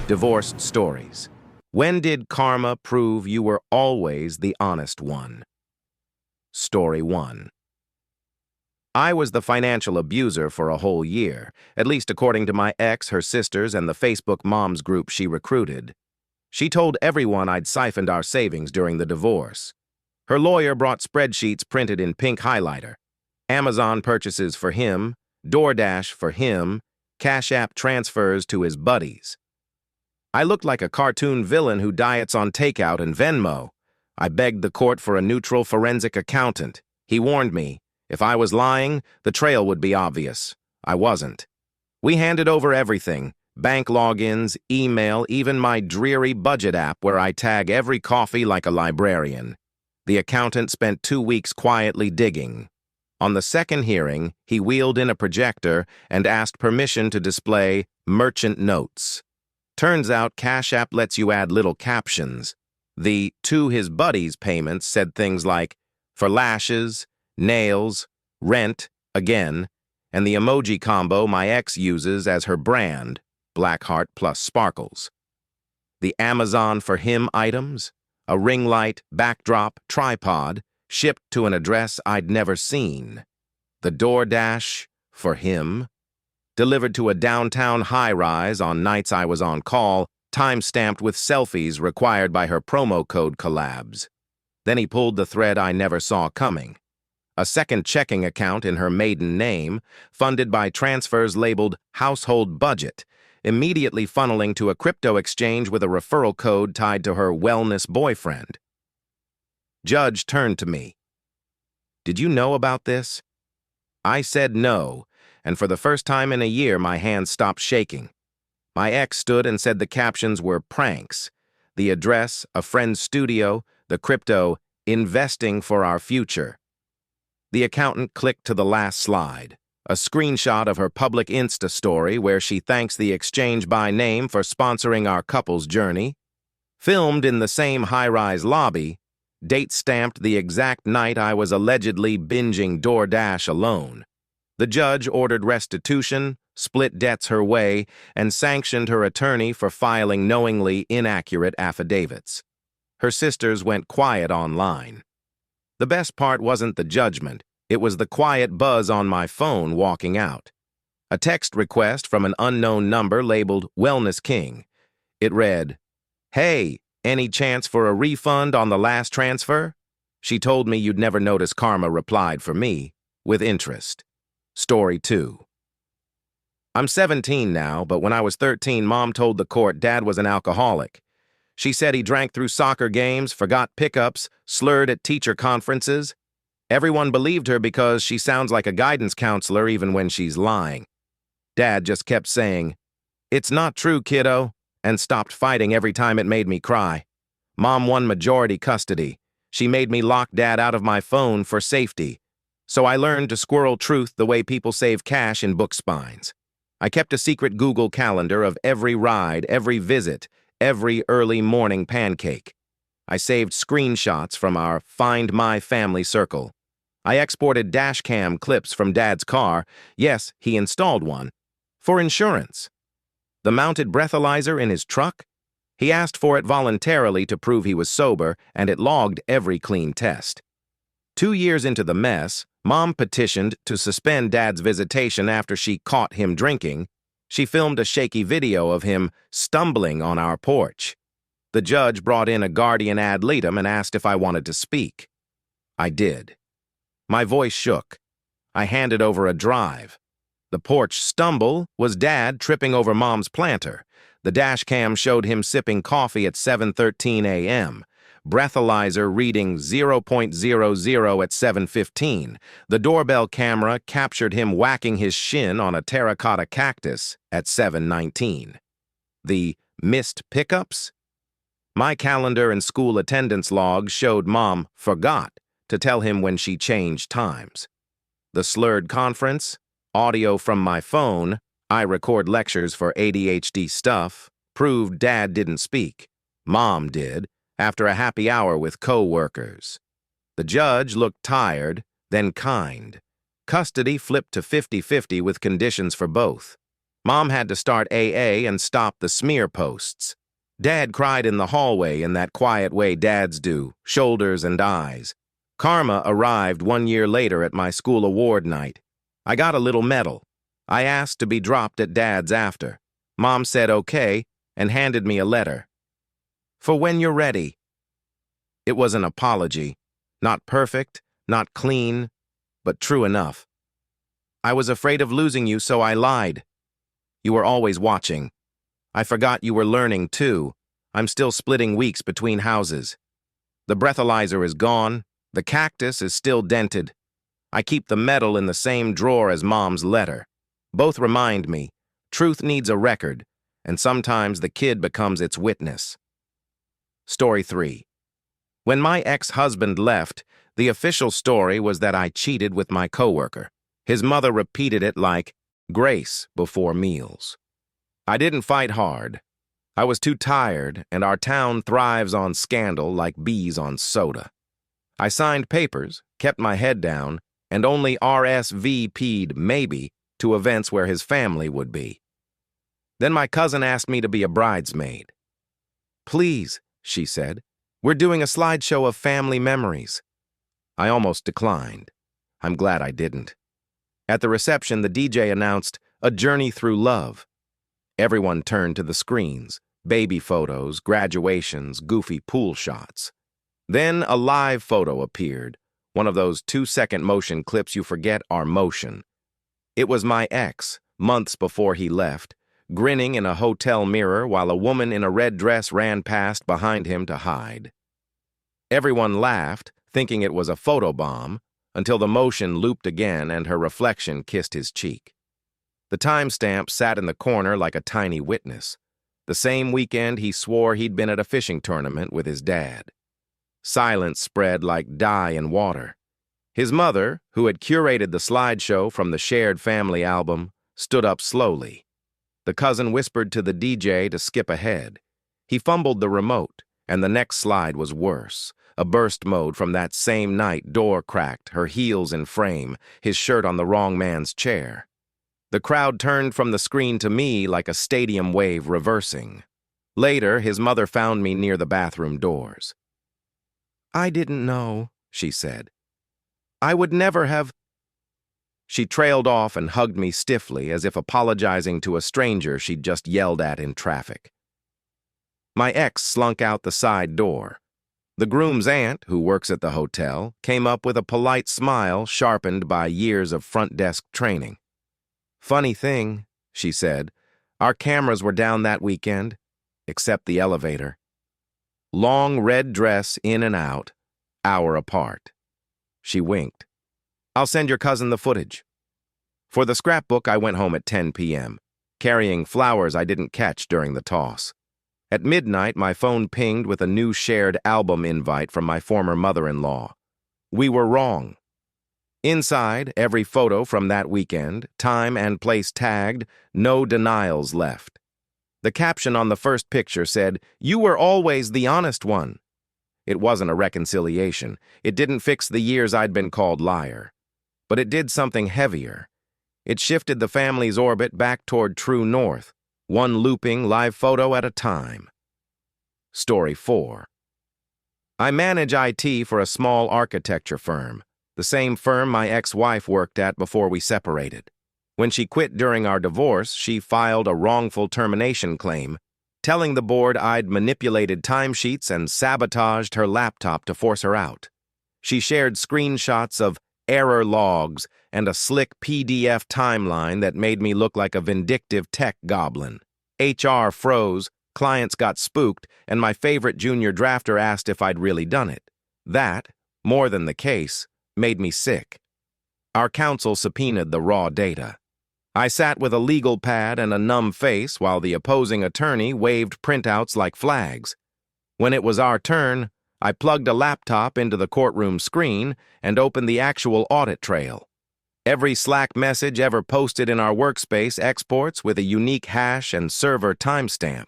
Divorced stories. When did karma prove you were always the honest one? Story 1. I was the financial abuser for a whole year, at least according to my ex, her sisters, and the Facebook moms group she recruited. She told everyone I'd siphoned our savings during the divorce. Her lawyer brought spreadsheets printed in pink highlighter. Amazon purchases for him, DoorDash for him, Cash App transfers to his buddies. I looked like a cartoon villain who diets on takeout and Venmo. I begged the court for a neutral forensic accountant. He warned me, if I was lying, the trail would be obvious. I wasn't. We handed over everything, bank logins, email, even my dreary budget app where I tag every coffee like a librarian. The accountant spent 2 weeks quietly digging. On the second hearing, he wheeled in a projector and asked permission to display merchant notes. Turns out Cash App lets you add little captions. The "to his buddies" payments said things like, for lashes, nails, rent, again, and the emoji combo my ex uses as her brand, black heart plus sparkles. The Amazon for him items, a ring light, backdrop, tripod, shipped to an address I'd never seen. The DoorDash for him, delivered to a downtown high-rise on nights I was on call, time-stamped with selfies required by her promo code collabs. Then he pulled the thread I never saw coming. A second checking account in her maiden name, funded by transfers labeled household budget, immediately funneling to a crypto exchange with a referral code tied to her wellness boyfriend. Judge turned to me. Did you know about this? I said no, and for the first time in a year my hands stopped shaking. My ex stood and said the captions were pranks, the address, a friend's studio, the crypto, investing for our future. The accountant clicked to the last slide, a screenshot of her public Insta story where she thanks the exchange by name for sponsoring our couple's journey. Filmed in the same high-rise lobby, date stamped the exact night I was allegedly binging DoorDash alone. The judge ordered restitution, split debts her way, and sanctioned her attorney for filing knowingly inaccurate affidavits. Her sisters went quiet online. The best part wasn't the judgment, it was the quiet buzz on my phone walking out. A text request from an unknown number labeled Wellness King. It read, "Hey, any chance for a refund on the last transfer?" She told me you'd never notice karma replied for me, with interest. Story 2. I'm 17 now, but when I was 13, Mom told the court Dad was an alcoholic. She said he drank through soccer games, forgot pickups, slurred at teacher conferences. Everyone believed her because she sounds like a guidance counselor even when she's lying. Dad just kept saying, "It's not true, kiddo," and stopped fighting every time it made me cry. Mom won majority custody. She made me lock Dad out of my phone for safety. So I learned to squirrel truth the way people save cash in book spines. I kept a secret Google calendar of every ride, every visit, every early morning pancake. I saved screenshots from our Find My Family circle. I exported dashcam clips from Dad's car. Yes, he installed one. For insurance. The mounted breathalyzer in his truck? He asked for it voluntarily to prove he was sober, and it logged every clean test. 2 years into the mess, Mom petitioned to suspend Dad's visitation after she caught him drinking. She filmed a shaky video of him stumbling on our porch. The judge brought in a guardian ad litem and asked if I wanted to speak. I did. My voice shook. I handed over a drive. The porch stumble was Dad tripping over Mom's planter. The dash cam showed him sipping coffee at 7:13 a.m. Breathalyzer reading 0.00 at 7:15. The doorbell camera captured him whacking his shin on a terracotta cactus at 7:19. The missed pickups? My calendar and school attendance logs showed Mom forgot to tell him when she changed times. The slurred conference? Audio from my phone, I record lectures for ADHD stuff, proved Dad didn't speak. Mom did, after a happy hour with co-workers. The judge looked tired, then kind. Custody flipped to 50-50 with conditions for both. Mom had to start AA and stop the smear posts. Dad cried in the hallway in that quiet way dads do, shoulders and eyes. Karma arrived 1 year later at my school award night. I got a little medal. I asked to be dropped at Dad's after. Mom said okay and handed me a letter. For when you're ready. It was an apology. Not perfect, not clean, but true enough. I was afraid of losing you, so I lied. You were always watching. I forgot you were learning, too. I'm still splitting weeks between houses. The breathalyzer is gone. The cactus is still dented. I keep the medal in the same drawer as Mom's letter. Both remind me, truth needs a record, and sometimes the kid becomes its witness. Story 3. When my ex-husband left, the official story was that I cheated with my coworker. His mother repeated it like grace before meals. I didn't fight hard. I was too tired, and our town thrives on scandal like bees on soda. I signed papers, kept my head down, and only RSVP'd maybe to events where his family would be. Then my cousin asked me to be a bridesmaid. Please, she said, we're doing a slideshow of family memories. I almost declined. I'm glad I didn't. At the reception, the DJ announced, A Journey Through Love. Everyone turned to the screens, baby photos, graduations, goofy pool shots. Then a live photo appeared, one of those 2-second motion clips you forget are motion. It was my ex, months before he left, grinning in a hotel mirror while a woman in a red dress ran past behind him to hide. Everyone laughed, thinking it was a photobomb, until the motion looped again and her reflection kissed his cheek. The timestamp sat in the corner like a tiny witness. The same weekend he swore he'd been at a fishing tournament with his dad. Silence spread like dye in water. His mother, who had curated the slideshow from the shared family album, stood up slowly. The cousin whispered to the DJ to skip ahead. He fumbled the remote, and the next slide was worse. A burst mode from that same night, door cracked, her heels in frame, his shirt on the wrong man's chair. The crowd turned from the screen to me like a stadium wave reversing. Later, his mother found me near the bathroom doors. I didn't know, she said. I would never have. She trailed off and hugged me stiffly as if apologizing to a stranger she'd just yelled at in traffic. My ex slunk out the side door. The groom's aunt, who works at the hotel, came up with a polite smile sharpened by years of front desk training. Funny thing, she said, our cameras were down that weekend, except the elevator. Long red dress in and out, hour apart. She winked. I'll send your cousin the footage. For the scrapbook, I went home at 10 p.m., carrying flowers I didn't catch during the toss. At midnight, my phone pinged with a new shared album invite from my former mother-in-law. We were wrong. Inside, every photo from that weekend, time and place tagged, no denials left. The caption on the first picture said, "You were always the honest one." It wasn't a reconciliation. It didn't fix the years I'd been called liar. But it did something heavier. It shifted the family's orbit back toward true north, one looping live photo at a time. Story 4. I manage IT for a small architecture firm, the same firm my ex-wife worked at before we separated. When she quit during our divorce, she filed a wrongful termination claim, telling the board I'd manipulated timesheets and sabotaged her laptop to force her out. She shared screenshots of error logs and a slick PDF timeline that made me look like a vindictive tech goblin. HR froze, clients got spooked, and my favorite junior drafter asked if I'd really done it. That, more than the case, made me sick. Our counsel subpoenaed the raw data. I sat with a legal pad and a numb face while the opposing attorney waved printouts like flags. When it was our turn, I plugged a laptop into the courtroom screen and opened the actual audit trail. Every Slack message ever posted in our workspace exports with a unique hash and server timestamp.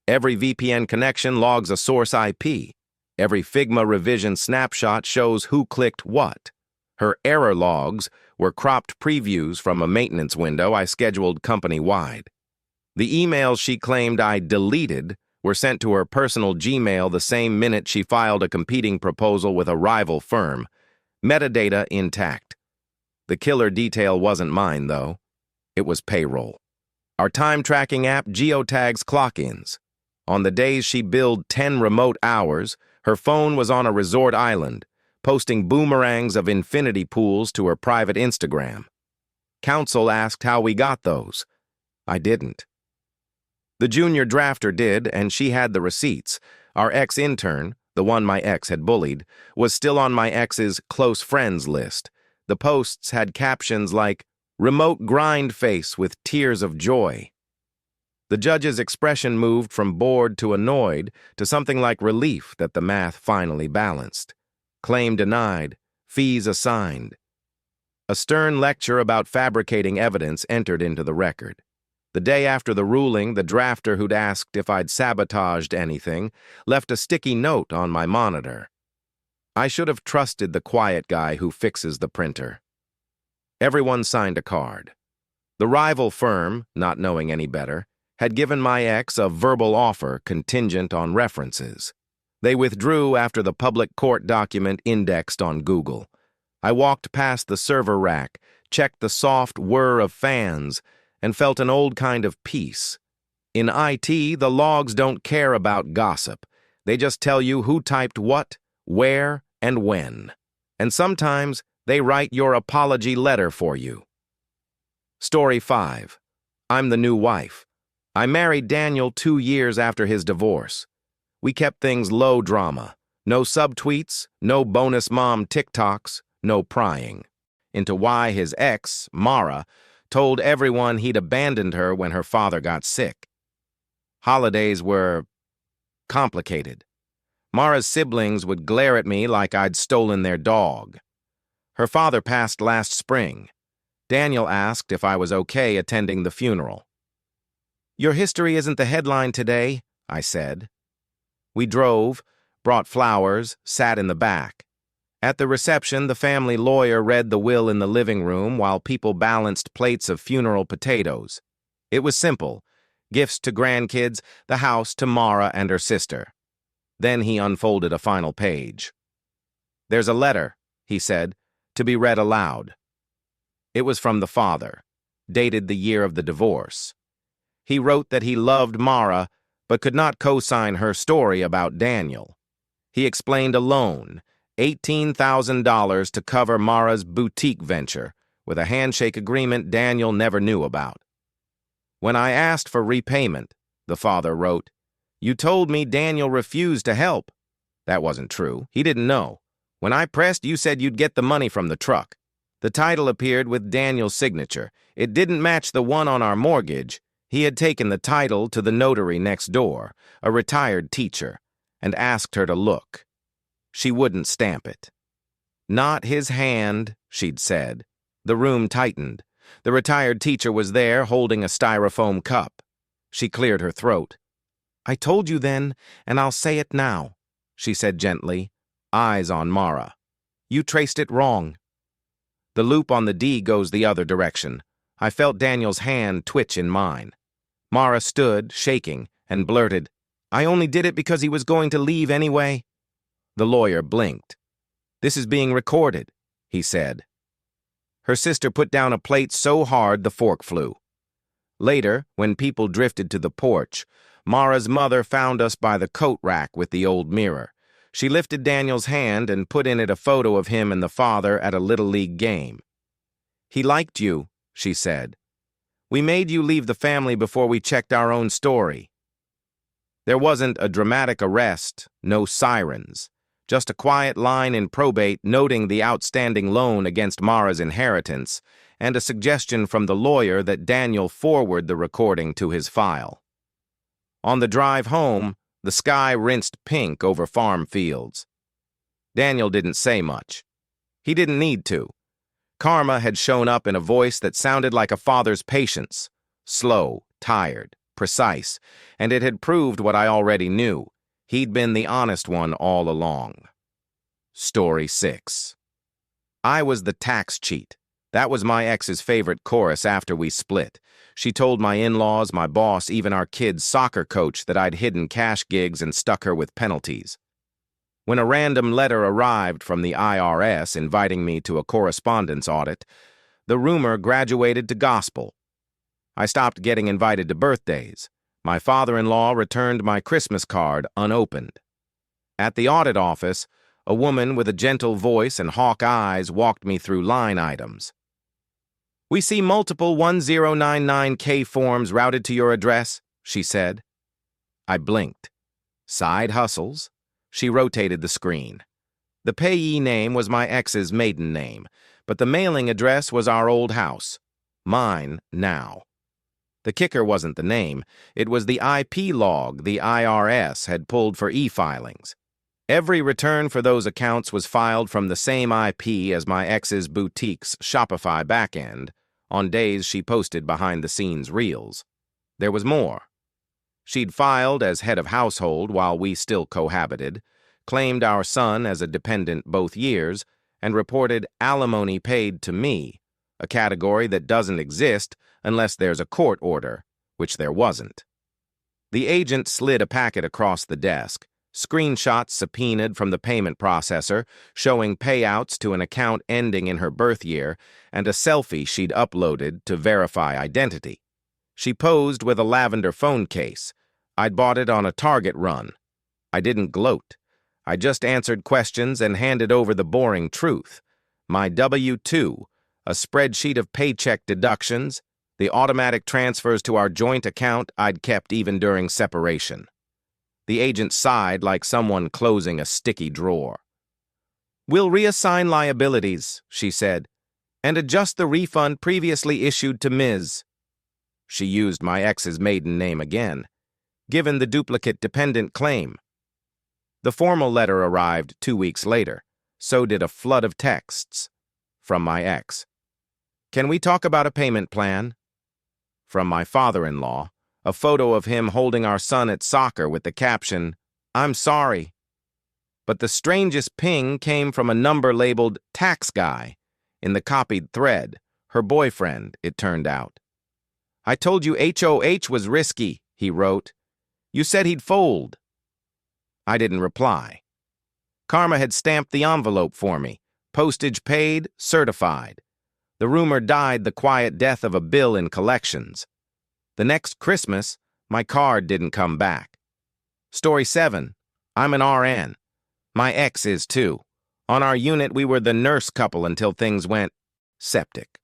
Every VPN connection logs a source IP. Every Figma revision snapshot shows who clicked what. Her error logs, were cropped previews from a maintenance window I scheduled company-wide. The emails she claimed I deleted were sent to her personal Gmail the same minute she filed a competing proposal with a rival firm, metadata intact. The killer detail wasn't mine, though. It was payroll. Our time-tracking app geotags clock-ins. On the days she billed 10 remote hours, her phone was on a resort island, posting boomerangs of infinity pools to her private Instagram. Counsel asked how we got those. I didn't. The junior drafter did, and she had the receipts. Our ex-intern, the one my ex had bullied, was still on my ex's close friends list. The posts had captions like, "Remote grind face with tears of joy." The judge's expression moved from bored to annoyed to something like relief that the math finally balanced. Claim denied, fees assigned. A stern lecture about fabricating evidence entered into the record. The day after the ruling, the drafter who'd asked if I'd sabotaged anything left a sticky note on my monitor. I should have trusted the quiet guy who fixes the printer. Everyone signed a card. The rival firm, not knowing any better, had given my ex a verbal offer contingent on references. They withdrew after the public court document indexed on Google. I walked past the server rack, checked the soft whir of fans, and felt an old kind of peace. In IT, the logs don't care about gossip. They just tell you who typed what, where, and when. And sometimes they write your apology letter for you. Story 5. I'm the new wife. I married Daniel 2 years after his divorce. We kept things low drama. No subtweets, no bonus mom TikToks, no prying. Into why his ex, Mara, told everyone he'd abandoned her when her father got sick. Holidays were complicated. Mara's siblings would glare at me like I'd stolen their dog. Her father passed last spring. Daniel asked if I was okay attending the funeral. "Your history isn't the headline today," I said. We drove, brought flowers, sat in the back. At the reception, the family lawyer read the will in the living room while people balanced plates of funeral potatoes. It was simple. Gifts to grandkids, the house to Mara and her sister. Then he unfolded a final page. "There's a letter," he said, "to be read aloud." It was from the father, dated the year of the divorce. He wrote that he loved Mara, but could not co-sign her story about Daniel. He explained a loan, $18,000 to cover Mara's boutique venture, with a handshake agreement Daniel never knew about. "When I asked for repayment," the father wrote, "you told me Daniel refused to help." That wasn't true. He didn't know. "When I pressed, you said you'd get the money from the truck." The title appeared with Daniel's signature. It didn't match the one on our mortgage. He had taken the title to the notary next door, a retired teacher, and asked her to look. She wouldn't stamp it. "Not his hand," she'd said. The room tightened. The retired teacher was there, holding a styrofoam cup. She cleared her throat. "I told you then, and I'll say it now," she said gently, eyes on Mara. "You traced it wrong." The loop on the D goes the other direction. I felt Daniel's hand twitch in mine. Mara stood, shaking, and blurted, "I only did it because he was going to leave anyway." The lawyer blinked. "This is being recorded," he said. Her sister put down a plate so hard the fork flew. Later, when people drifted to the porch, Mara's mother found us by the coat rack with the old mirror. She lifted Daniel's hand and put in it a photo of him and the father at a Little League game. "He liked you," she said. "We made you leave the family before we checked our own story." There wasn't a dramatic arrest, no sirens, just a quiet line in probate noting the outstanding loan against Mara's inheritance, and a suggestion from the lawyer that Daniel forward the recording to his file. On the drive home, the sky rinsed pink over farm fields. Daniel didn't say much. He didn't need to. Karma had shown up in a voice that sounded like a father's patience, slow, tired, precise, and it had proved what I already knew. He'd been the honest one all along. Story 6. I was the tax cheat, That was my ex's favorite chorus after we split. She told my in-laws, my boss, even our kid's soccer coach that I'd hidden cash gigs and stuck her with penalties. When a random letter arrived from the IRS inviting me to a correspondence audit, the rumor graduated to gospel. I stopped getting invited to birthdays. My father-in-law returned my Christmas card unopened. At the audit office, a woman with a gentle voice and hawk eyes walked me through line items. "We see multiple 1099K forms routed to your address," she said. I blinked. Side hustles? She rotated the screen. The payee name was my ex's maiden name, but the mailing address was our old house. Mine now. The kicker wasn't the name, it was the IP log the IRS had pulled for e-filings. Every return for those accounts was filed from the same IP as my ex's boutique's Shopify backend, on days she posted behind-the-scenes reels. There was more. She'd filed as head of household while we still cohabited, claimed our son as a dependent both years, and reported alimony paid to me, a category that doesn't exist unless there's a court order, which there wasn't. The agent slid a packet across the desk, screenshots subpoenaed from the payment processor showing payouts to an account ending in her birth year, and a selfie she'd uploaded to verify identity. She posed with a lavender phone case. I'd bought it on a Target run. I didn't gloat. I just answered questions and handed over the boring truth. My W-2, a spreadsheet of paycheck deductions, the automatic transfers to our joint account I'd kept even during separation. The agent sighed like someone closing a sticky drawer. "We'll reassign liabilities," she said, "and adjust the refund previously issued to Ms." She used my ex's maiden name again, given the duplicate dependent claim. The formal letter arrived 2 weeks later. So did a flood of texts. From my ex. "Can we talk about a payment plan?" From my father-in-law, a photo of him holding our son at soccer with the caption, "I'm sorry." But the strangest ping came from a number labeled "Tax Guy" in the copied thread, her boyfriend, it turned out. "I told you HOH was risky," he wrote. "You said he'd fold." I didn't reply. Karma had stamped the envelope for me, postage paid, certified. The rumor died the quiet death of a bill in collections. The next Christmas, my card didn't come back. Story 7. I'm an RN. My ex is too. On our unit, we were the nurse couple until things went septic.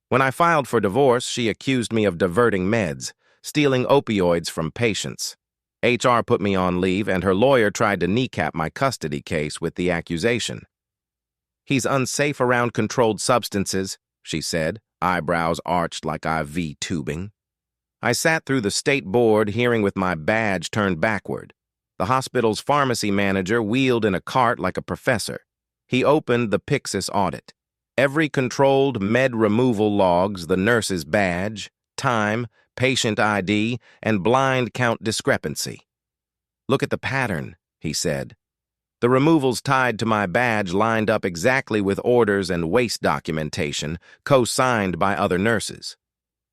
When I filed for divorce, she accused me of diverting meds, stealing opioids from patients. HR put me on leave, and her lawyer tried to kneecap my custody case with the accusation. "He's unsafe around controlled substances," she said, eyebrows arched like IV tubing. I sat through the state board hearing with my badge turned backward. The hospital's pharmacy manager wheeled in a cart like a professor. He opened the Pyxis audit. Every controlled med removal logs, the nurse's badge, time, patient ID, and blind count discrepancy. "Look at the pattern," he said. The removals tied to my badge lined up exactly with orders and waste documentation, co-signed by other nurses.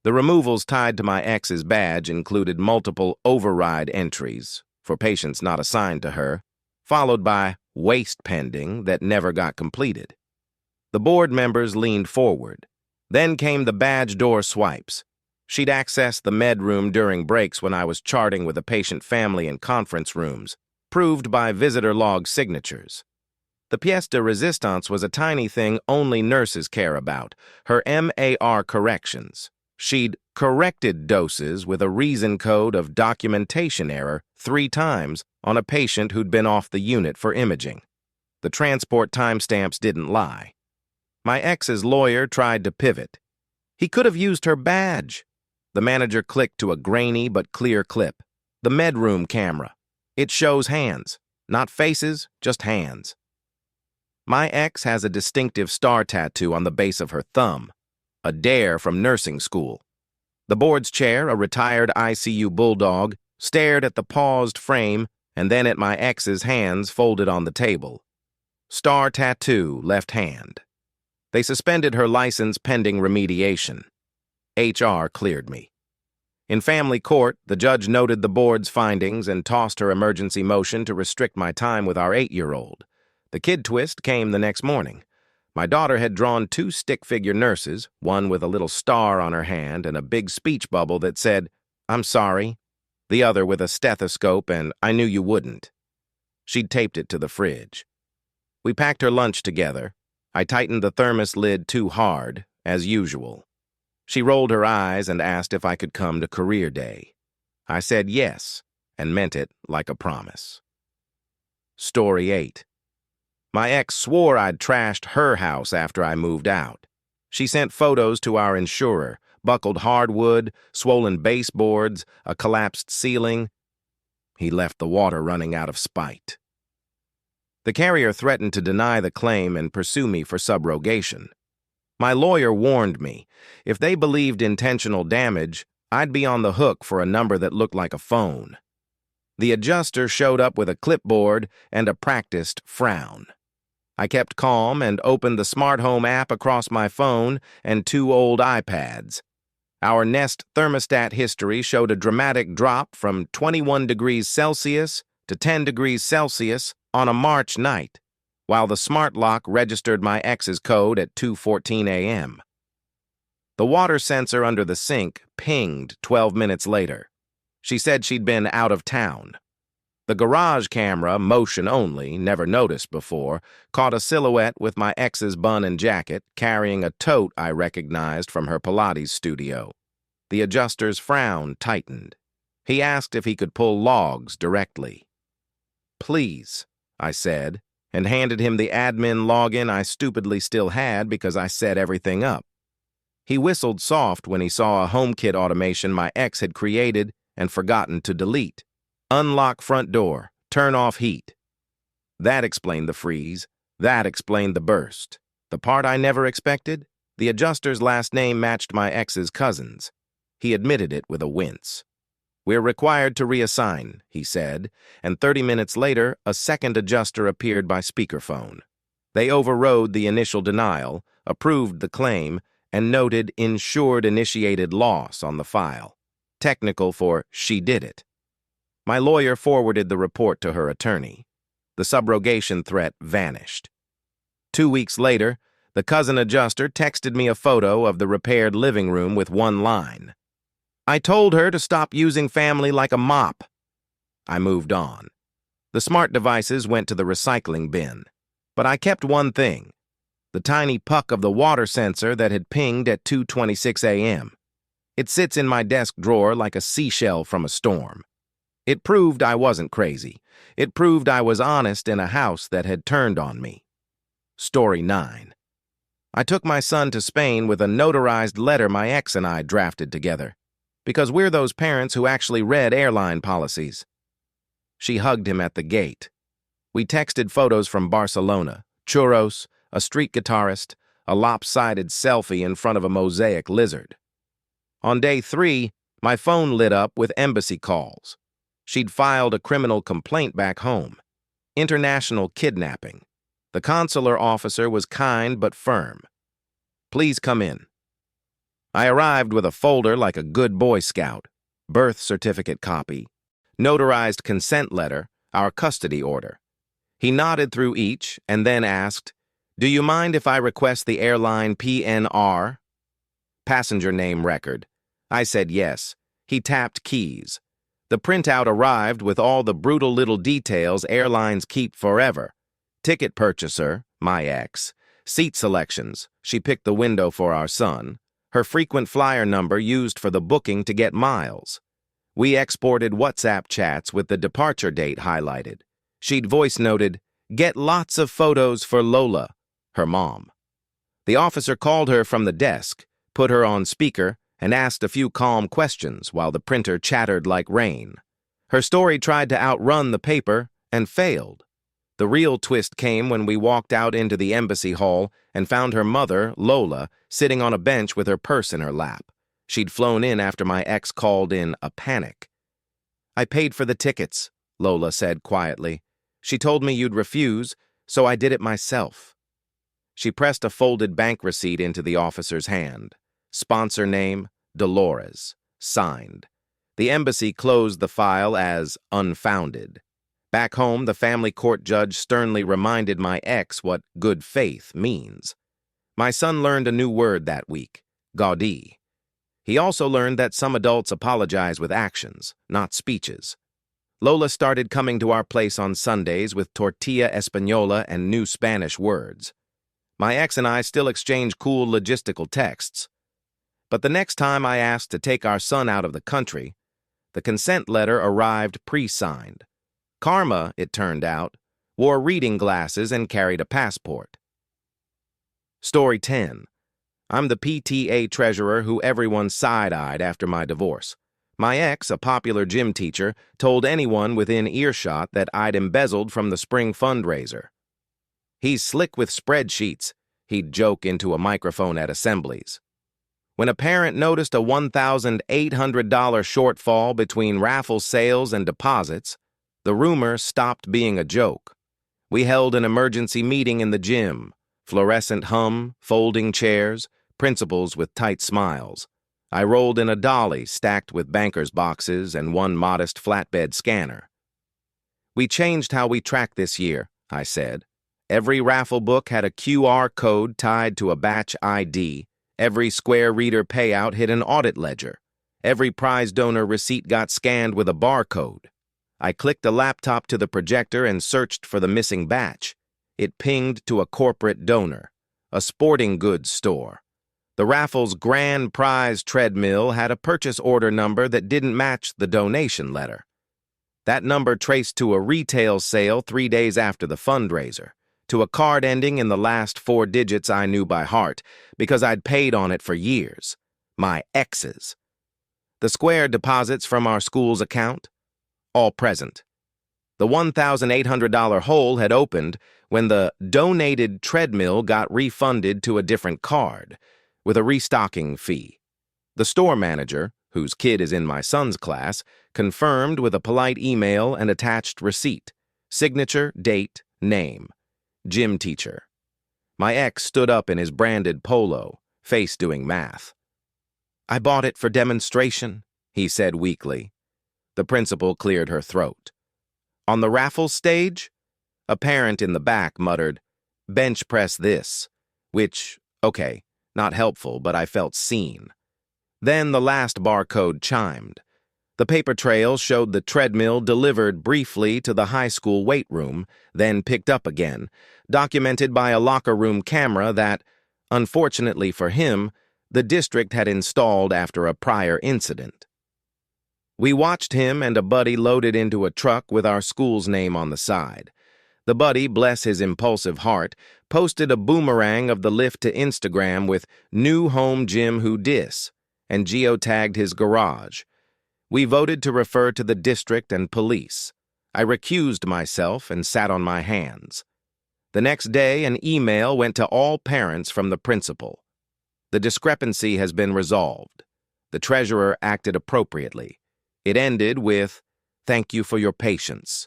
The removals tied to my ex's badge included multiple override entries for patients not assigned to her, followed by waste pending that never got completed. The board members leaned forward. Then came the badge door swipes. She'd accessed the med room during breaks when I was charting with a patient family in conference rooms, proved by visitor log signatures. The pièce de résistance was a tiny thing only nurses care about, her MAR corrections. She'd corrected doses with a reason code of documentation error 3 times on a patient who'd been off the unit for imaging. The transport timestamps didn't lie. My ex's lawyer tried to pivot. He could have used her badge. The manager clicked to a grainy but clear clip. The med room camera. It shows hands. Not faces, just hands. My ex has a distinctive star tattoo on the base of her thumb. A dare from nursing school. The board's chair, a retired ICU bulldog, stared at the paused frame and then at my ex's hands folded on the table. Star tattoo, left hand. They suspended her license pending remediation. HR cleared me. In family court, the judge noted the board's findings and tossed her emergency motion to restrict my time with our 8-year-old. The kid twist came the next morning. My daughter had drawn 2 stick-figure nurses, one with a little star on her hand and a big speech bubble that said, "I'm sorry," the other with a stethoscope and "I knew you wouldn't." She'd taped it to the fridge. We packed her lunch together. I tightened the thermos lid too hard, as usual. She rolled her eyes and asked if I could come to career day. I said yes, and meant it like a promise. Story 8. My ex swore I'd trashed her house after I moved out. She sent photos to our insurer, buckled hardwood, swollen baseboards, a collapsed ceiling. He left the water running out of spite. The carrier threatened to deny the claim and pursue me for subrogation. My lawyer warned me, if they believed intentional damage, I'd be on the hook for a number that looked like a phone. The adjuster showed up with a clipboard and a practiced frown. I kept calm and opened the smart home app across my phone and 2 old iPads. Our Nest thermostat history showed a dramatic drop from 21 degrees Celsius to 10 degrees Celsius on a March night, while the smart lock registered my ex's code at 2:14 a.m. The water sensor under the sink pinged 12 minutes later. She said she'd been out of town. The garage camera, motion only, never noticed before, caught a silhouette with my ex's bun and jacket carrying a tote I recognized from her Pilates studio. The adjuster's frown tightened. He asked if he could pull logs directly. "Please," I said, and handed him the admin login I stupidly still had because I set everything up. He whistled soft when he saw a HomeKit automation my ex had created and forgotten to delete. Unlock front door, turn off heat. That explained the freeze. That explained the burst. The part I never expected? The adjuster's last name matched my ex's cousin's. He admitted it with a wince. "We're required to reassign," he said, and 30 minutes later, a second adjuster appeared by speakerphone. They overrode the initial denial, approved the claim, and noted insured-initiated loss on the file. Technical for "she did it." My lawyer forwarded the report to her attorney. The subrogation threat vanished. 2 weeks later, the cousin adjuster texted me a photo of the repaired living room with one line. "I told her to stop using family like a mop." I moved on. The smart devices went to the recycling bin. But I kept one thing: the tiny puck of the water sensor that had pinged at 2:26 a.m. It sits in my desk drawer like a seashell from a storm. It proved I wasn't crazy. It proved I was honest in a house that had turned on me. Story 9. I took my son to Spain with a notarized letter my ex and I drafted together, because we're those parents who actually read airline policies. She hugged him at the gate. We texted photos from Barcelona, churros, a street guitarist, a lopsided selfie in front of a mosaic lizard. On day 3, my phone lit up with embassy calls. She'd filed a criminal complaint back home. International kidnapping. The consular officer was kind but firm. "Please come in." I arrived with a folder like a good Boy Scout, birth certificate copy, notarized consent letter, our custody order. He nodded through each and then asked, "Do you mind if I request the airline PNR?" Passenger name record. I said yes. He tapped keys. The printout arrived with all the brutal little details airlines keep forever. Ticket purchaser, my ex. Seat selections, she picked the window for our son. Her frequent flyer number used for the booking to get miles. We exported WhatsApp chats with the departure date highlighted. She'd voice noted, "Get lots of photos for Lola," her mom. The officer called her from the desk, put her on speaker, and asked a few calm questions while the printer chattered like rain. Her story tried to outrun the paper and failed. The real twist came when we walked out into the embassy hall and found her mother, Lola, sitting on a bench with her purse in her lap. She'd flown in after my ex called in a panic. "I paid for the tickets," Lola said quietly. "She told me you'd refuse, so I did it myself." She pressed a folded bank receipt into the officer's hand. Sponsor name, Dolores. Signed. The embassy closed the file as unfounded. Back home, the family court judge sternly reminded my ex what good faith means. My son learned a new word that week, gaudí. He also learned that some adults apologize with actions, not speeches. Lola started coming to our place on Sundays with tortilla española and new Spanish words. My ex and I still exchange cool logistical texts. But the next time I asked to take our son out of the country, the consent letter arrived pre-signed. Karma, it turned out, wore reading glasses and carried a passport. Story 10. I'm the PTA treasurer who everyone side-eyed after my divorce. My ex, a popular gym teacher, told anyone within earshot that I'd embezzled from the spring fundraiser. He's slick with spreadsheets, he'd joke into a microphone at assemblies. When a parent noticed a $1,800 shortfall between raffle sales and deposits, the rumor stopped being a joke. We held an emergency meeting in the gym, fluorescent hum, folding chairs, principals with tight smiles. I rolled in a dolly stacked with banker's boxes and one modest flatbed scanner. We changed how we track this year, I said. Every raffle book had a QR code tied to a batch ID. Every Square Reader payout hit an audit ledger. Every prize donor receipt got scanned with a barcode. I clicked a laptop to the projector and searched for the missing batch. It pinged to a corporate donor, a sporting goods store. The raffle's grand prize treadmill had a purchase order number that didn't match the donation letter. That number traced to a retail sale 3 days after the fundraiser, to a card ending in the last 4 digits I knew by heart because I'd paid on it for years. My ex's. The Square deposits from our school's account? All present. The $1,800 hole had opened when the donated treadmill got refunded to a different card, with a restocking fee. The store manager, whose kid is in my son's class, confirmed with a polite email and attached receipt. Signature, date, name. Gym teacher. My ex stood up in his branded polo, face doing math. I bought it for demonstration, he said weakly. The principal cleared her throat. On the raffle stage? A parent in the back muttered, bench press this, which, okay, not helpful, but I felt seen. Then the last barcode chimed. The paper trail showed the treadmill delivered briefly to the high school weight room, then picked up again, documented by a locker room camera that, unfortunately for him, the district had installed after a prior incident. We watched him and a buddy loaded into a truck with our school's name on the side. The buddy, bless his impulsive heart, posted a boomerang of the lift to Instagram with "New home gym who dis" and geotagged his garage. We voted to refer to the district and police. I recused myself and sat on my hands. The next day, an email went to all parents from the principal. The discrepancy has been resolved. The treasurer acted appropriately. It ended with, "Thank you for your patience."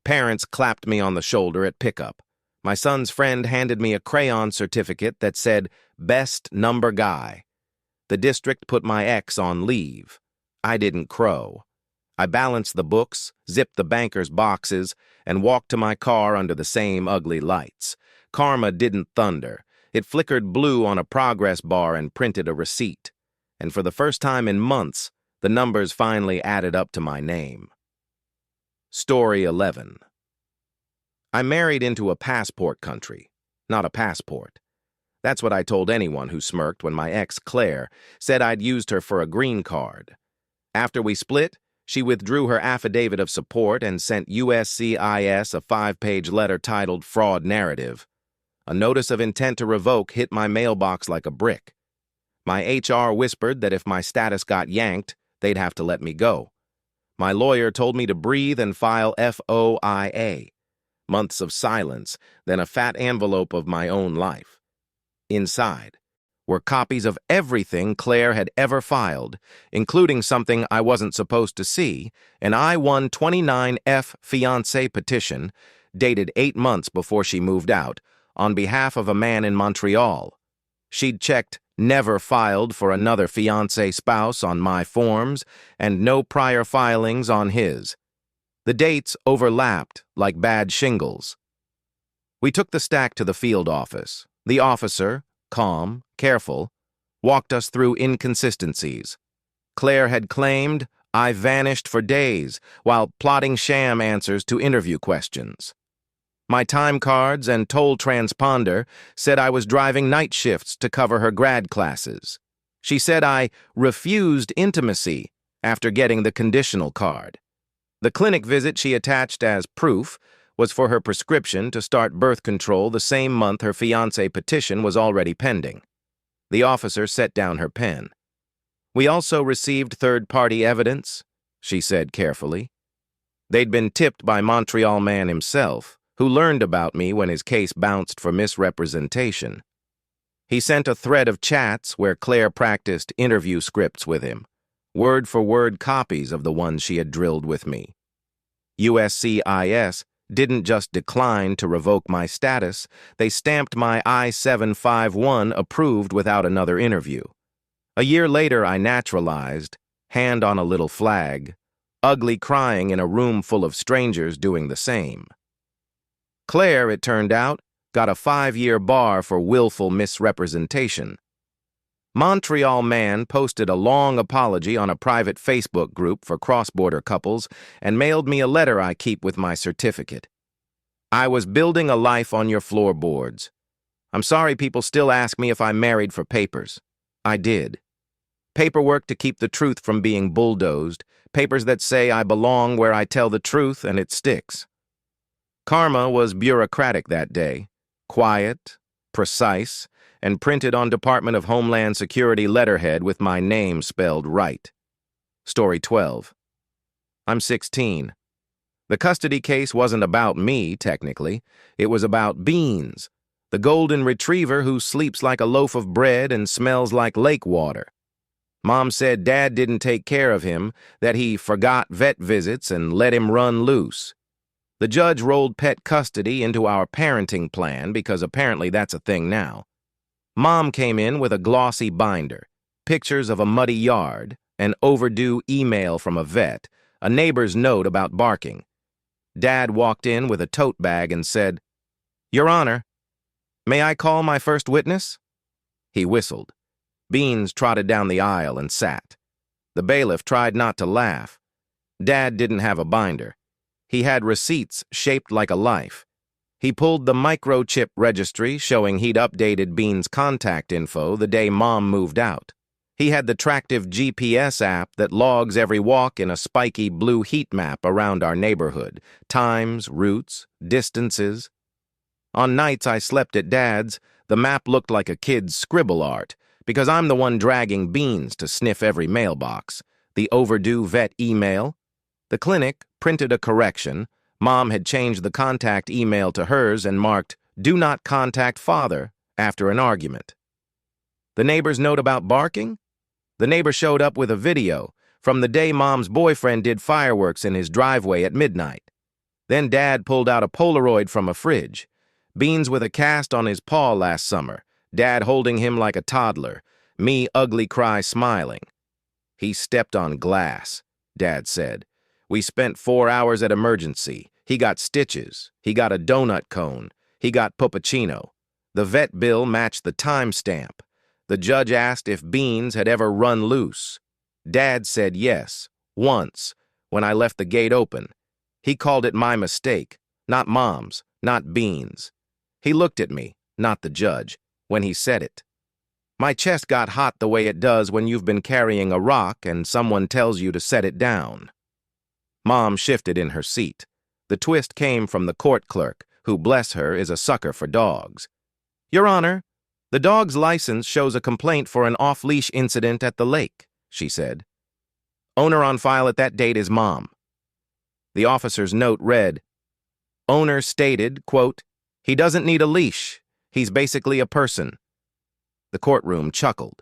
Parents clapped me on the shoulder at pickup. My son's friend handed me a crayon certificate that said, "Best number guy." The district put my ex on leave. I didn't crow. I balanced the books, zipped the banker's boxes, and walked to my car under the same ugly lights. Karma didn't thunder. It flickered blue on a progress bar and printed a receipt. And for the first time in months, the numbers finally added up to my name. Story 11. I married into a passport country, not a passport. That's what I told anyone who smirked when my ex, Claire, said I'd used her for a green card. After we split, she withdrew her affidavit of support and sent USCIS a 5-page letter titled Fraud Narrative. A notice of intent to revoke hit my mailbox like a brick. My HR whispered that if my status got yanked, they'd have to let me go. My lawyer told me to breathe and file FOIA. Months of silence, then a fat envelope of my own life. Inside were copies of everything Claire had ever filed, including something I wasn't supposed to see, an I-129F fiancé petition, dated 8 months before she moved out, on behalf of a man in Montreal. She'd checked never filed for another fiancé spouse on my forms and no prior filings on his. The dates overlapped like bad shingles. We took the stack to the field office. The officer, calm, careful, walked us through inconsistencies. Claire had claimed I vanished for days while plotting sham answers to interview questions. My time cards and toll transponder said I was driving night shifts to cover her grad classes. She said I refused intimacy after getting the conditional card. The clinic visit she attached as proof was for her prescription to start birth control the same month her fiancé petition was already pending. The officer set down her pen. We also received third-party evidence, she said carefully. They'd been tipped by Montreal man himself, who learned about me when his case bounced for misrepresentation. He sent a thread of chats where Claire practiced interview scripts with him, word-for-word copies of the ones she had drilled with me. USCIS didn't just decline to revoke my status, they stamped my I-751 approved without another interview. A year later, I naturalized, hand on a little flag, ugly crying in a room full of strangers doing the same. Claire, it turned out, got a 5-year bar for willful misrepresentation. Montreal man posted a long apology on a private Facebook group for cross-border couples and mailed me a letter I keep with my certificate. I was building a life on your floorboards. I'm sorry people still ask me if I married for papers. I did. Paperwork to keep the truth from being bulldozed, papers that say I belong where I tell the truth and it sticks. Karma was bureaucratic that day, quiet, precise, and printed on Department of Homeland Security letterhead with my name spelled right. Story 12. I'm 16. The custody case wasn't about me, technically. It was about Beans, the golden retriever who sleeps like a loaf of bread and smells like lake water. Mom said Dad didn't take care of him, that he forgot vet visits and let him run loose. The judge rolled pet custody into our parenting plan because apparently that's a thing now. Mom came in with a glossy binder, pictures of a muddy yard, an overdue email from a vet, a neighbor's note about barking. Dad walked in with a tote bag and said, "Your Honor, may I call my first witness?" He whistled. Beans trotted down the aisle and sat. The bailiff tried not to laugh. Dad didn't have a binder. He had receipts shaped like a life. He pulled the microchip registry showing he'd updated Beans' contact info the day Mom moved out. He had the Tractive GPS app that logs every walk in a spiky blue heat map around our neighborhood, times, routes, distances. On nights I slept at Dad's, the map looked like a kid's scribble art, because I'm the one dragging Beans to sniff every mailbox. The overdue vet email. The clinic printed a correction. Mom had changed the contact email to hers and marked, "Do not contact father," after an argument. The neighbor's note about barking? The neighbor showed up with a video from the day Mom's boyfriend did fireworks in his driveway at midnight. Then Dad pulled out a Polaroid from a fridge. Beans with a cast on his paw last summer, Dad holding him like a toddler, me ugly cry smiling. "He stepped on glass," Dad said. "We spent 4 hours at emergency. He got stitches. He got a donut cone. He got puppuccino. The vet bill matched the timestamp. The judge asked if Beans had ever run loose. Dad said yes, once, when I left the gate open. He called it my mistake, not Mom's, not Beans. He looked at me, not the judge, when he said it. My chest got hot the way it does when you've been carrying a rock and someone tells you to set it down." Mom shifted in her seat. The twist came from the court clerk, who, bless her, is a sucker for dogs. "Your Honor, the dog's license shows a complaint for an off-leash incident at the lake," she said. "Owner on file at that date is Mom." The officer's note read, "Owner stated, quote, he doesn't need a leash. He's basically a person." The courtroom chuckled.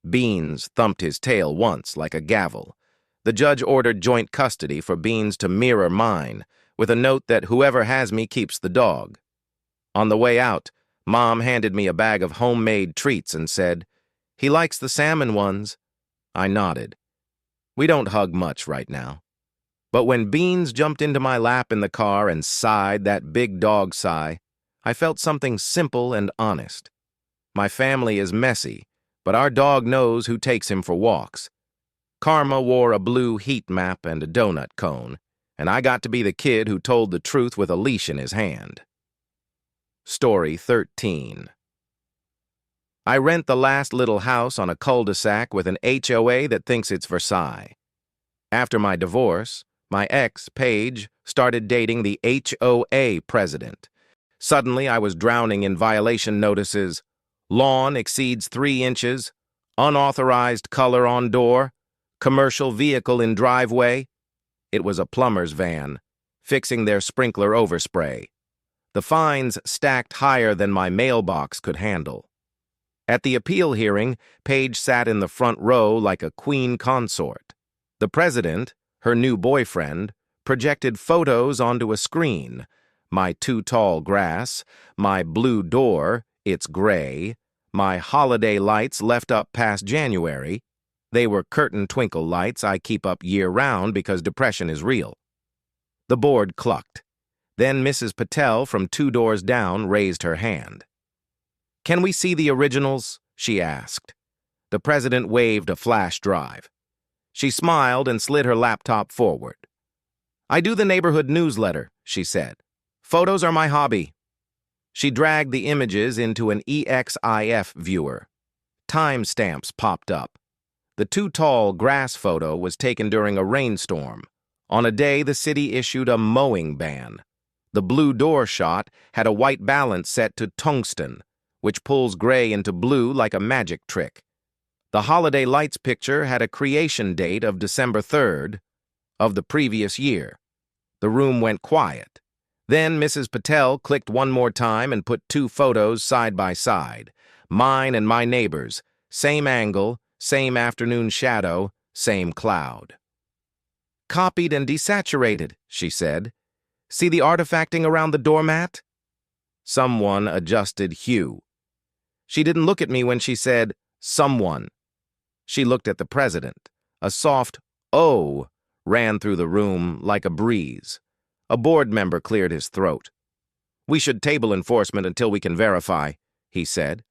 Beans thumped his tail once like a gavel. The judge ordered joint custody for Beans to mirror mine, with a note that whoever has me keeps the dog. On the way out, Mom handed me a bag of homemade treats and said, "He likes the salmon ones." I nodded. We don't hug much right now. But when Beans jumped into my lap in the car and sighed that big dog sigh, I felt something simple and honest. My family is messy, but our dog knows who takes him for walks. Karma wore a blue heat map and a donut cone, and I got to be the kid who told the truth with a leash in his hand. Story 13. I rent the last little house on a cul-de-sac with an HOA that thinks it's Versailles. After my divorce, my ex, Paige, started dating the HOA president. Suddenly, I was drowning in violation notices. Lawn exceeds 3 inches, unauthorized color on door, commercial vehicle in driveway. It was a plumber's van, fixing their sprinkler overspray. The fines stacked higher than my mailbox could handle. At the appeal hearing, Paige sat in the front row like a queen consort. The president, her new boyfriend, projected photos onto a screen. My too tall grass, my blue door, it's gray, my holiday lights left up past January. They were curtain twinkle lights I keep up year-round because depression is real. The board clucked. Then Mrs. Patel from 2 doors down raised her hand. "Can we see the originals?" she asked. The president waved a flash drive. She smiled and slid her laptop forward. "I do the neighborhood newsletter," she said. "Photos are my hobby." She dragged the images into an EXIF viewer. Timestamps popped up. The too tall grass photo was taken during a rainstorm, on a day the city issued a mowing ban. The blue door shot had a white balance set to tungsten, which pulls gray into blue like a magic trick. The holiday lights picture had a creation date of December 3rd of the previous year. The room went quiet. Then Mrs. Patel clicked one more time and put 2 photos side by side. Mine and my neighbor's, same angle, same afternoon shadow, same cloud. "Copied and desaturated," she said. "See the artifacting around the doormat?" Someone adjusted hue. She didn't look at me when she said, "someone." She looked at the president. A soft "oh" ran through the room like a breeze. A board member cleared his throat. "We should table enforcement until we can verify," he said.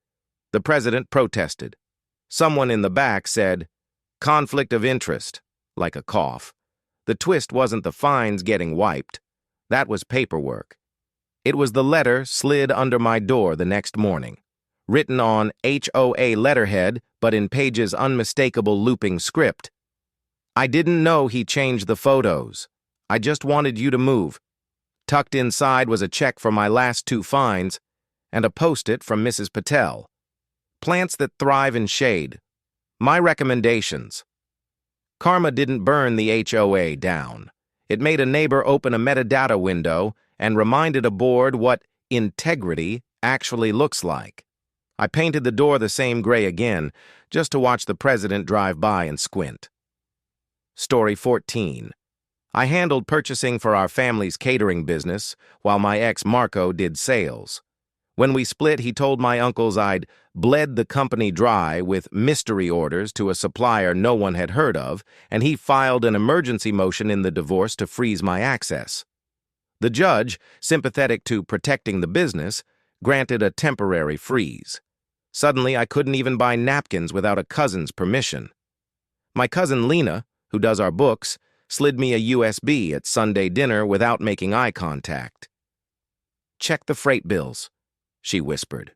The president protested. Someone in the back said, "Conflict of interest," like a cough. The twist wasn't the fines getting wiped. That was paperwork. It was the letter slid under my door the next morning, written on HOA letterhead, but in Paige's unmistakable looping script. "I didn't know he changed the photos. I just wanted you to move." Tucked inside was a check for my last 2 fines and a post-it from Mrs. Patel. "Plants that thrive in shade. My recommendations." Karma didn't burn the HOA down. It made a neighbor open a metadata window and reminded a board what integrity actually looks like. I painted the door the same gray again, just to watch the president drive by and squint. Story 14. I handled purchasing for our family's catering business, while my ex Marco did sales. When we split, he told my uncles I'd bled the company dry with mystery orders to a supplier no one had heard of, and he filed an emergency motion in the divorce to freeze my access. The judge, sympathetic to protecting the business, granted a temporary freeze. Suddenly, I couldn't even buy napkins without a cousin's permission. My cousin Lena, who does our books, slid me a USB at Sunday dinner without making eye contact. "Check the freight bills," she whispered.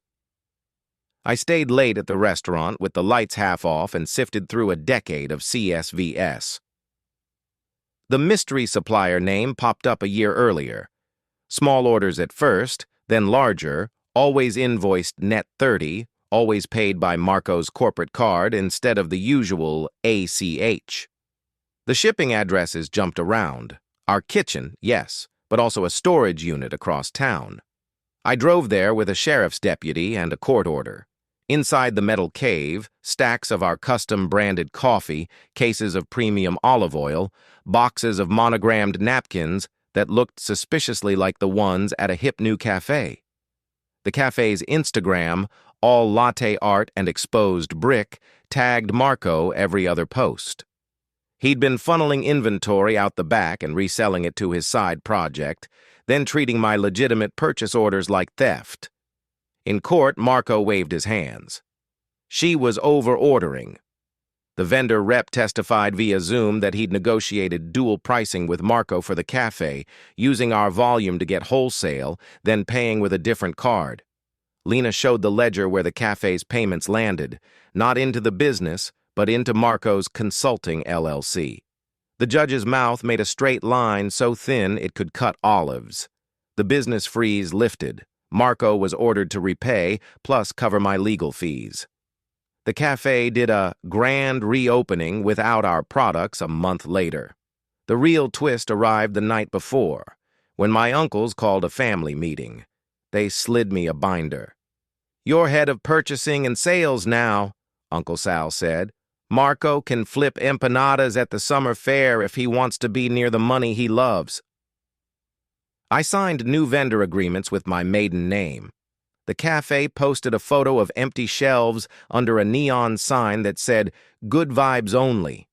I stayed late at the restaurant with the lights half off and sifted through a decade of CSVS. The mystery supplier name popped up a year earlier. Small orders at first, then larger, always invoiced net 30, always paid by Marco's corporate card instead of the usual ACH. The shipping addresses jumped around. Our kitchen, yes, but also a storage unit across town. I drove there with a sheriff's deputy and a court order. Inside the metal cave, stacks of our custom-branded coffee, cases of premium olive oil, boxes of monogrammed napkins that looked suspiciously like the ones at a hip new cafe. The cafe's Instagram, all latte art and exposed brick, tagged Marco every other post. He'd been funneling inventory out the back and reselling it to his side project, then treating my legitimate purchase orders like theft. In court, Marco waved his hands. She was over-ordering. The vendor rep testified via Zoom that he'd negotiated dual pricing with Marco for the cafe, using our volume to get wholesale, then paying with a different card. Lena showed the ledger where the cafe's payments landed, not into the business, but into Marco's Consulting LLC. The judge's mouth made a straight line so thin it could cut olives. The business freeze lifted. Marco was ordered to repay, plus cover my legal fees. The cafe did a grand reopening without our products a month later. The real twist arrived the night before, when my uncles called a family meeting. They slid me a binder. "You're head of purchasing and sales now," Uncle Sal said. "Marco can flip empanadas at the summer fair if he wants to be near the money he loves." I signed new vendor agreements with my maiden name. The cafe posted a photo of empty shelves under a neon sign that said, "Good vibes only."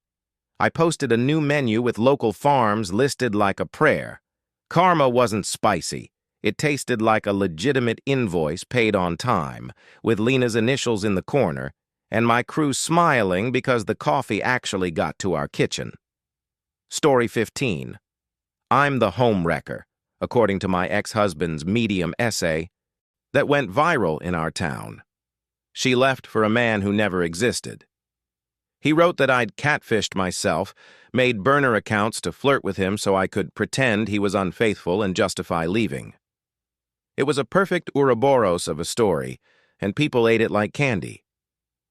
I posted a new menu with local farms listed like a prayer. Karma wasn't spicy. It tasted like a legitimate invoice paid on time, with Lena's initials in the corner, and my crew smiling because the coffee actually got to our kitchen. Story 15. I'm the home wrecker, according to my ex-husband's Medium essay that went viral in our town. She left for a man who never existed. He wrote that I'd catfished myself, made burner accounts to flirt with him so I could pretend he was unfaithful and justify leaving. It was a perfect Ouroboros of a story, and people ate it like candy.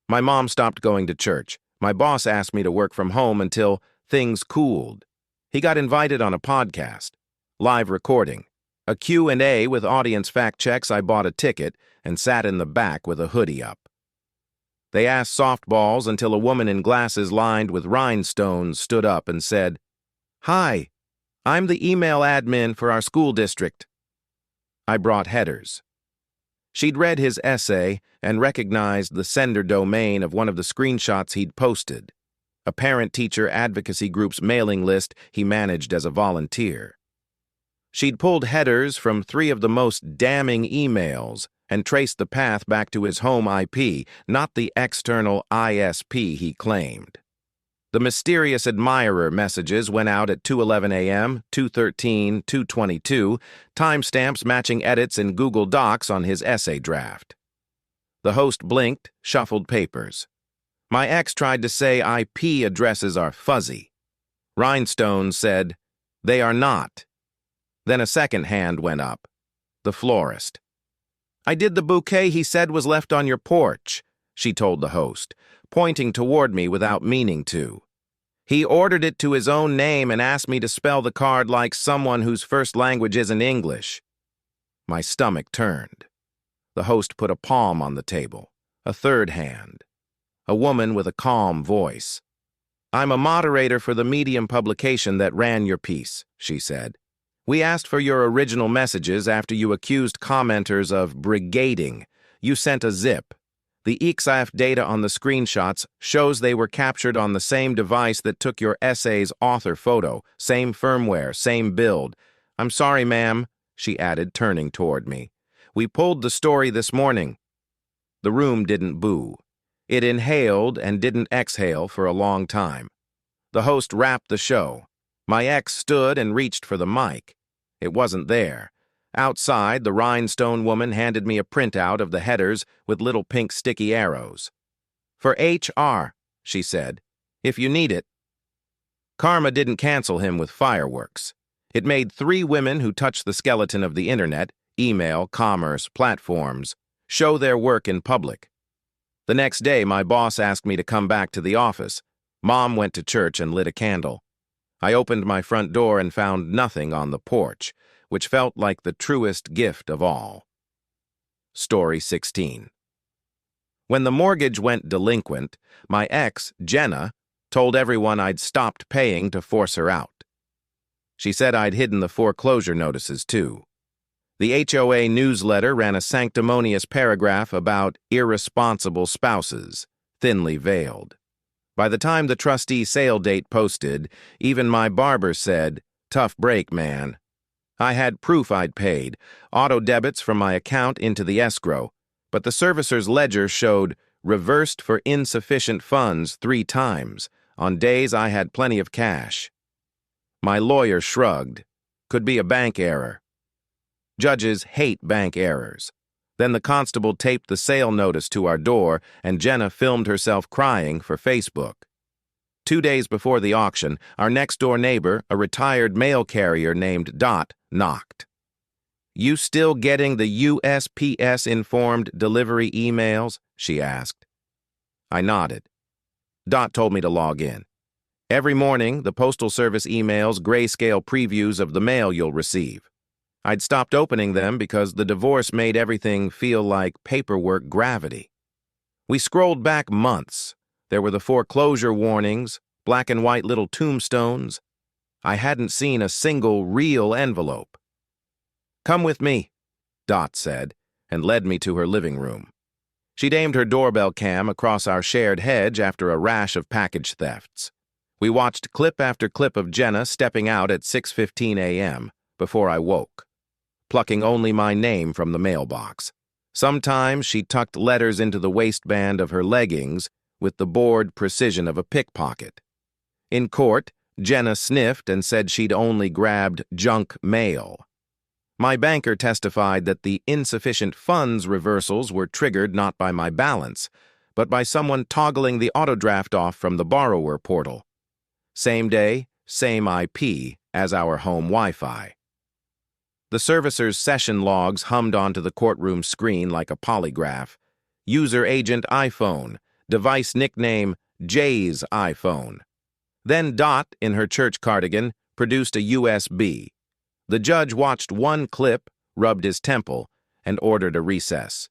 My mom stopped going to church. My boss asked me to work from home until things cooled. He got invited on a podcast, live recording. A Q&A with audience fact checks. I bought a ticket and sat in the back with a hoodie up. They asked softballs until a woman in glasses lined with rhinestones stood up and said, "Hi, I'm the email admin for our school district." I brought headers. She'd read his essay and recognized the sender domain of one of the screenshots he'd posted, a parent-teacher advocacy group's mailing list he managed as a volunteer. She'd pulled headers from 3 of the most damning emails and traced the path back to his home IP, not the external ISP he claimed. The mysterious admirer messages went out at 2:11 a.m., 2:13, 2:22, timestamps matching edits in Google Docs on his essay draft. The host blinked, shuffled papers. My ex tried to say IP addresses are fuzzy. Rhinestone said, "They are not." Then a second hand went up. The florist. "I did the bouquet he said was left on your porch," she told the host, pointing toward me without meaning to. "He ordered it to his own name and asked me to spell the card like someone whose first language isn't English." My stomach turned. The host put a palm on the table, a third hand. A woman with a calm voice. "I'm a moderator for the Medium publication that ran your piece," she said. "We asked for your original messages after you accused commenters of brigading. You sent a zip. The EXIF data on the screenshots shows they were captured on the same device that took your essay's author photo, same firmware, same build. I'm sorry, ma'am," she added, turning toward me. "We pulled the story this morning." The room didn't boo. It inhaled and didn't exhale for a long time. The host wrapped the show. My ex stood and reached for the mic. It wasn't there. Outside, the rhinestone woman handed me a printout of the headers with little pink sticky arrows. "For HR," she said, "if you need it." Karma didn't cancel him with fireworks. It made 3 women who touched the skeleton of the internet, email, commerce, platforms, show their work in public. The next day, my boss asked me to come back to the office. Mom went to church and lit a candle. I opened my front door and found nothing on the porch, which felt like the truest gift of all. Story 16. When the mortgage went delinquent, my ex, Jenna, told everyone I'd stopped paying to force her out. She said I'd hidden the foreclosure notices, too. The HOA newsletter ran a sanctimonious paragraph about irresponsible spouses, thinly veiled. By the time the trustee sale date posted, even my barber said, "Tough break, man." I had proof I'd paid, auto debits from my account into the escrow, but the servicer's ledger showed reversed for insufficient funds 3 times, on days I had plenty of cash. My lawyer shrugged. Could be a bank error. Judges hate bank errors. Then the constable taped the sale notice to our door, and Jenna filmed herself crying for Facebook. 2 days before the auction, our next-door neighbor, a retired mail carrier named Dot, knocked. "You still getting the USPS-informed delivery emails?" she asked. I nodded. Dot told me to log in. "Every morning, the Postal Service emails grayscale previews of the mail you'll receive." I'd stopped opening them because the divorce made everything feel like paperwork gravity. We scrolled back months. There were the foreclosure warnings, black and white little tombstones. I hadn't seen a single real envelope. "Come with me," Dot said, and led me to her living room. She'd aimed her doorbell cam across our shared hedge after a rash of package thefts. We watched clip after clip of Jenna stepping out at 6:15 a.m. before I woke, plucking only my name from the mailbox. Sometimes she tucked letters into the waistband of her leggings with the bored precision of a pickpocket. In court, Jenna sniffed and said she'd only grabbed junk mail. My banker testified that the insufficient funds reversals were triggered not by my balance, but by someone toggling the autodraft off from the borrower portal. Same day, same IP as our home Wi-Fi. The servicer's session logs hummed onto the courtroom screen like a polygraph. User agent iPhone, device nickname Jay's iPhone. Then Dot, in her church cardigan, produced a USB. The judge watched one clip, rubbed his temple, and ordered a recess.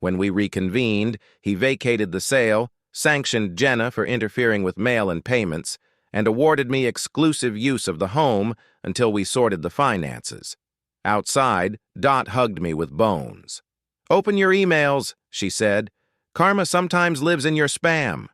When we reconvened, he vacated the sale, sanctioned Jenna for interfering with mail and payments, and awarded me exclusive use of the home until we sorted the finances. Outside, Dot hugged me with bones. "Open your emails," she said. "Karma sometimes lives in your spam."